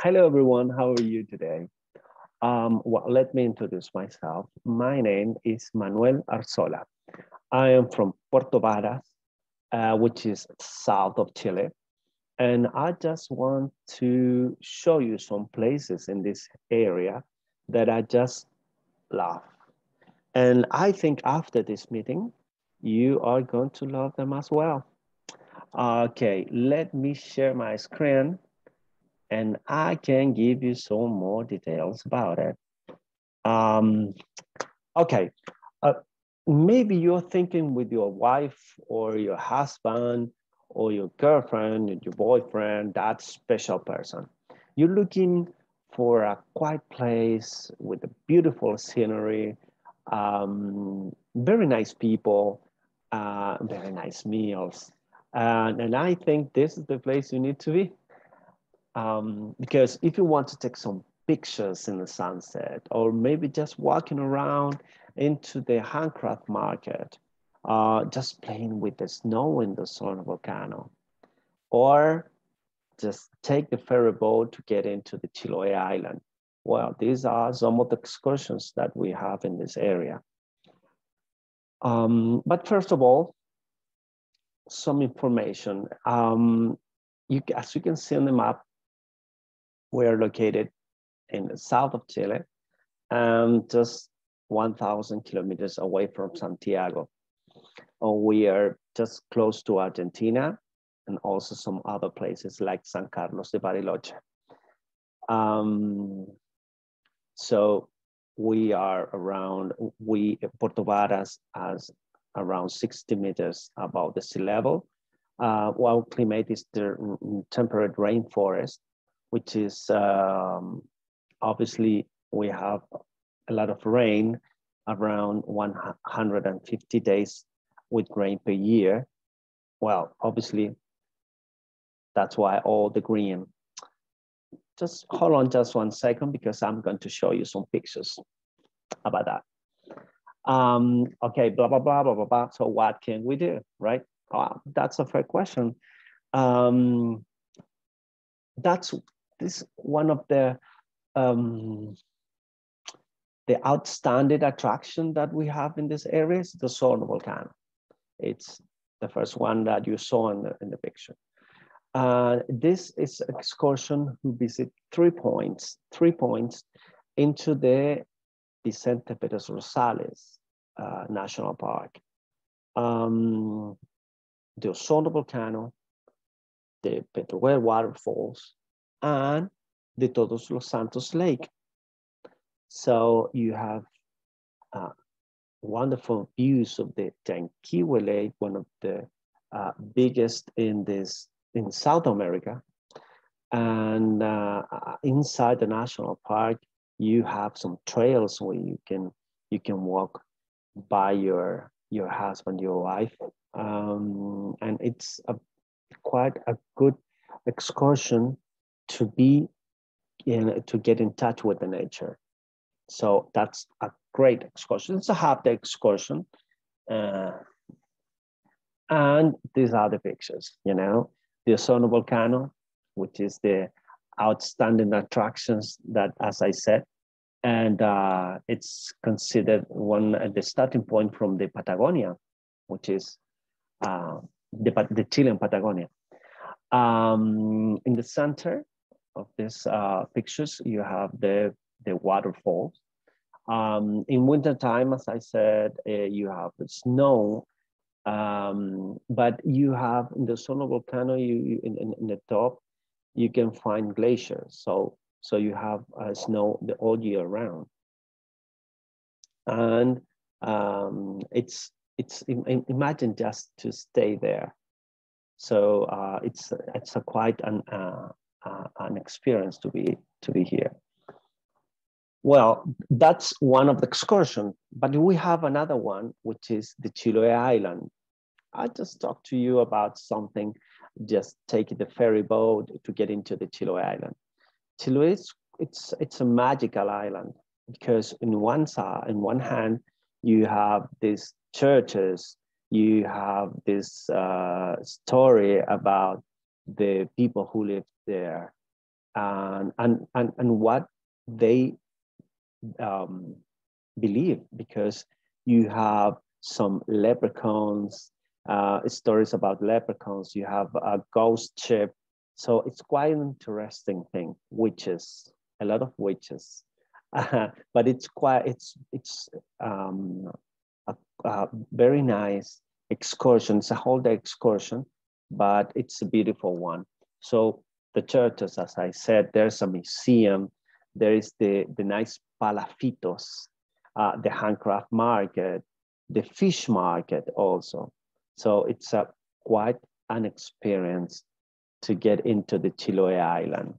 Hello, everyone. How are you today? Well, let me introduce myself. My name is Manuel Arzola. I am from Puerto Varas, which is south of Chile. And I just want to show you some places in this area that I just love. And I think after this meeting, you are going to love them as well. Okay, let me share my screen and I can give you some more details about it. Um, okay, uh, maybe you're thinking with your wife or your husband or your girlfriend and your boyfriend, that special person. You're looking for a quiet place with a beautiful scenery, very nice people, very nice meals. And I think this is the place you need to be. Because if you want to take some pictures in the sunset, or maybe just walking around into the handcraft market, just playing with the snow in the Sauna Volcano, or just take the ferry boat to get into the Chile Island. Well, these are some of the excursions that we have in this area. But first of all, some information. As you can see on the map, we are located in the south of Chile, just 1,000 kilometers away from Santiago. We are just close to Argentina and also some other places like San Carlos de Bariloche. So we are around, Puerto Varas as around 60 meters above the sea level. While climate is the temperate rainforest, which is obviously we have a lot of rain, around 150 days with rain per year. Well, obviously, that's why all the green. Just hold on just 1 second because I'm going to show you some pictures about that. Okay, blah, blah, blah, blah, blah, blah. So what can we do, right? That's a fair question. That's one of the outstanding attraction that we have in this area is the Sauna Volcano. It's the first one that you saw in the picture. This is an excursion who visit 3 points into the Vicente Pérez Rosales National Park. The Sauna Volcano, the Petroguer Waterfalls, and the Todos los Santos Lake. So you have wonderful views of the Tanquihue Lake, one of the biggest in South America. And inside the national park, you have some trails where you can walk by your husband, your wife, and it's quite a good excursion to get in touch with the nature. So that's a great excursion. It's a half-day excursion. And these are the pictures, the Sauna Volcano, which is the outstanding attractions that, as I said, and it's considered the starting point from the Patagonia, which is the Chilean Patagonia. In the center of these pictures, you have the waterfalls. In wintertime, as I said, you have the snow, but you have in the Sauna Volcano, in the top, you can find glaciers. So you have snow all year round, and imagine just to stay there. So it's a quite an experience to be here. Well, that's one of the excursions, but we have another one, which is the Chile Island. I just talked to you about something, just taking the ferry boat to get into the Chile Island. Chile it's a magical island because in one hand, you have these churches, you have this story about the people who live there. and what they believe, because you have some leprechauns, stories about leprechauns, you have a ghost ship. So it's quite an interesting thing, witches, a lot of witches. But it's a very nice excursion. It's a whole day excursion, but it's a beautiful one. So the churches, as I said, there's a museum, there is the nice palafitos, the handcraft market, the fish market also. So it's quite an experience to get into the Chile Island.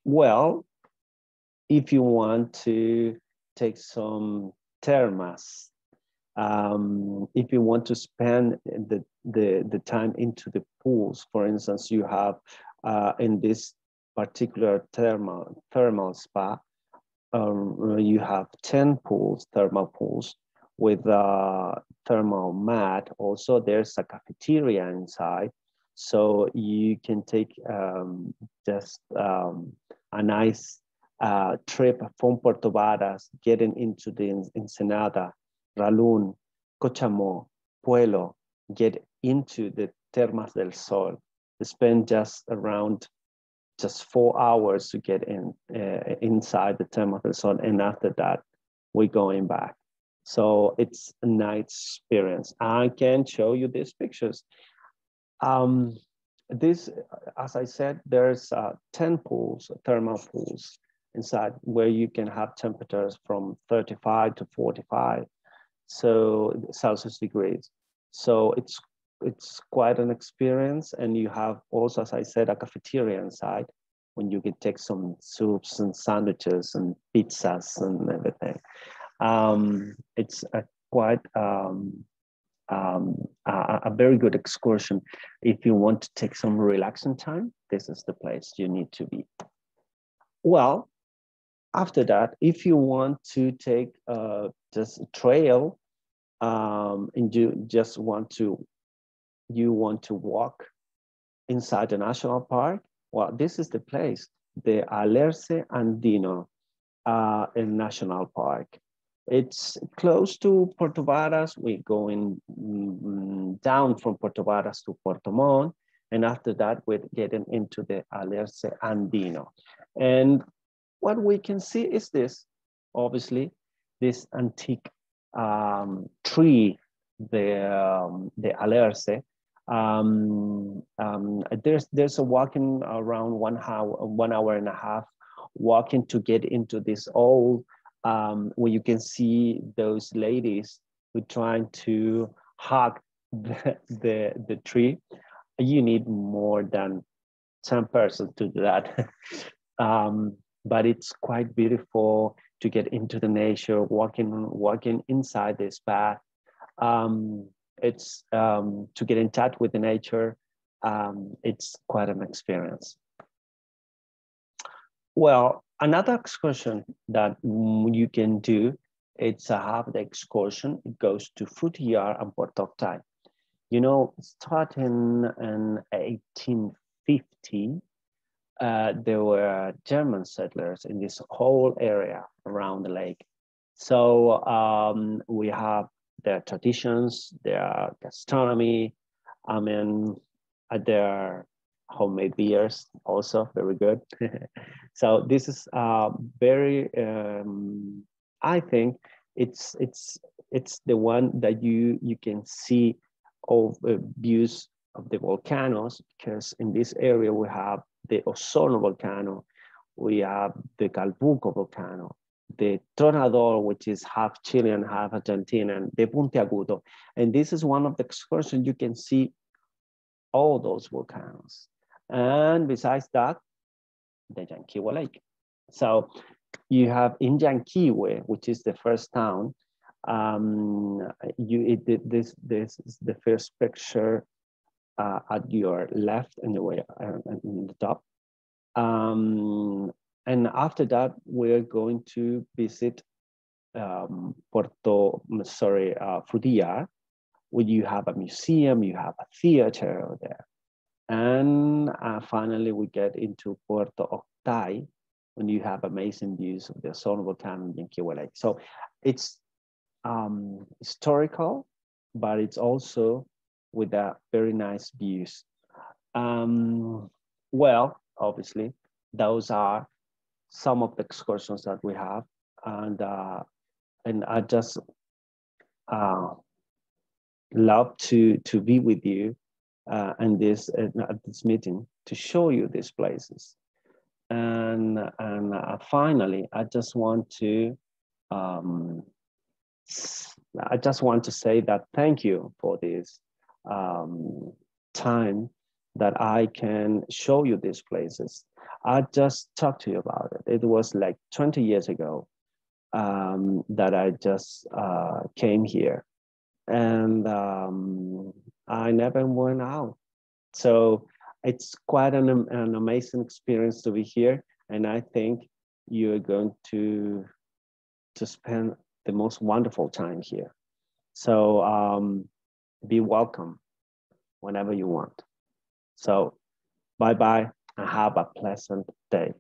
Well, if you want to take some thermas, if you want to spend the time into the pools, for instance, you have in this particular thermal spa, you have 10 pools, thermal pools, with a thermal mat. Also, there's a cafeteria inside, so you can take just a nice trip from Puerto Varas, getting into the Ensenada, Ralun, Cochamó, Puelo, get into the Termas del Sol, spend just around 4 hours to get inside the Termas del Sol, and after that, we're going back. So it's a nice experience. I can show you these pictures. This, as I said, there's 10 pools, thermal pools inside, where you can have temperatures from 35 to 45 Celsius degrees. So it's quite an experience. And you have also, as I said, a cafeteria inside, when you can take some soups and sandwiches and pizzas and everything. It's quite a very good excursion. If you want to take some relaxing time, this is the place you need to be. Well, after that, if you want to take just a trail, and you want to walk inside the national park, well, this is the place, the Alerce Andino National Park. It's close to Puerto Varas. We're going down from Puerto Varas to Puerto Montt, and after that, we're getting into the Alerce Andino. And what we can see is this, obviously, this antique tree, the Alerce. There's a walking around 1 hour and a half walking to get into this old, where you can see those ladies who are trying to hug the tree. You need more than 10 persons to do that. But it's quite beautiful to get into the nature, walking inside this path. It's to get in touch with the nature. It's quite an experience. Well, another excursion that you can do, it's a half-day excursion. It goes to Frutillar and Puerto Octay. You know, starting in 1850, there were German settlers in this whole area around the lake. So we have their traditions, their gastronomy, their homemade beers, also very good. So this is very, I think it's the one that you can see all views of the volcanoes, because in this area we have the Sauna Volcano, we have the Calbuco Volcano, the Tronador, which is half Chilean, half Argentinian, the Puntiagudo. And this is one of the excursions you can see all those volcanoes. And besides that, the Yanquihue Lake. So you have in Yanquihue, which is the first town, this is the first picture at your left in the top. And after that, we're going to visit Frutillar, where you have a museum, you have a theater there. And finally, we get into Puerto Octay, when you have amazing views of the Sauna Volcano and Yanquihue Lake. So it's historical, but it's also with very nice views. Well, obviously, those are some of the excursions that we have, and I just love to be with you at this meeting to show you these places. And finally, I just want to say that thank you for this time that I can show you these places. I just talked to you about it. It was like 20 years ago that I just came here, and I never went out. So it's quite an amazing experience to be here, and I think you're going to spend the most wonderful time here. So be welcome whenever you want. So bye-bye and have a pleasant day.